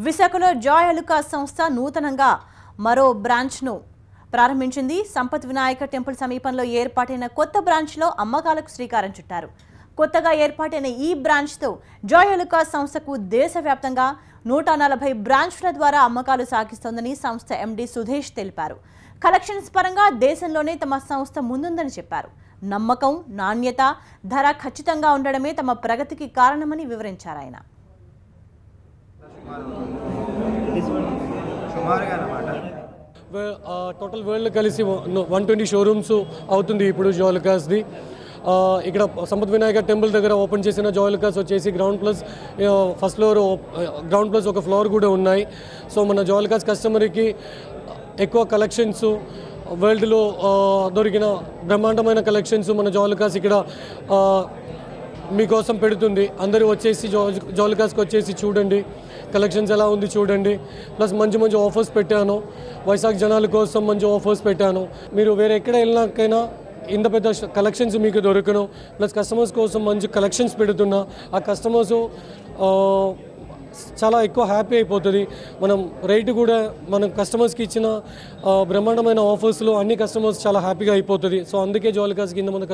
విశాఖలో జాయ్ అలుకాస్ సంస్థ నూతనంగా మరో బ్రాంచ్ను ప్రారంభించింది. సంపత్ వినాయక టెంపుల్ సమీపంలో ఏర్పాటైన కొత్త బ్రాంచ్లో అమ్మకాలకు శ్రీకారం చుట్టారు. కొత్తగా ఏర్పాటైన ఈ బ్రాంచ్తో జాయ్ అలుకాస్ సంస్థకు దేశవ్యాప్తంగా 140 బ్రాంచ్ల ద్వారా అమ్మకాలు సాగిస్తోందని సంస్థ ఎండీ సుధేష్ తెలిపారు. కలెక్షన్స్ పరంగా దేశంలోనే తమ సంస్థ ముందుందని చెప్పారు. నమ్మకం, నాణ్యత, ధర ఖచ్చితంగా ఉండడమే తమ ప్రగతికి కారణమని వివరించారు ఆయన. టోటల్ వరల్డ్ కలిసి 120 షోరూమ్స్ అవుతుంది ఇప్పుడు జాయ్ అలుకాస్ది. ఇక్కడ సంపత్ వినాయక టెంపుల్ దగ్గర ఓపెన్ చేసిన జాయ్ అలుకాస్ వచ్చేసి ground plus first floor, ground plus ఒక ఫ్లోర్ కూడా ఉన్నాయి. సో మన జాయ్ అలుకాస్ కస్టమర్కి ఎక్కువ కలెక్షన్స్, వరల్డ్లో దొరికిన బ్రహ్మాండమైన కలెక్షన్స్ మన జాయ్ అలుకాస్ ఇక్కడ మీకోసం పెడుతుంది. అందరూ వచ్చేసి జాయ్ అలుకాస్కి వచ్చేసి చూడండి, కలెక్షన్స్ ఎలా ఉంది చూడండి. ప్లస్ మంచి మంచి ఆఫర్స్ పెట్టాను, వైజాగ్ జనాల కోసం మంచి ఆఫర్స్ పెట్టాను. మీరు వేరే ఎక్కడ వెళ్ళినాకైనా ఇంత పెద్ద కలెక్షన్స్ మీకు దొరకను. ప్లస్ కస్టమర్స్ కోసం మంచి కలెక్షన్స్ పెడుతున్నా. ఆ కస్టమర్స్ చాలా ఎక్కువ హ్యాపీ అయిపోతుంది. మనం రేటు కూడా మనం కస్టమర్స్కి ఇచ్చిన బ్రహ్మాండమైన ఆఫర్స్లో అన్ని కస్టమర్స్ చాలా హ్యాపీగా అయిపోతుంది. సో అందుకే జాయ్ అలుకాస్కి ఇంత మంది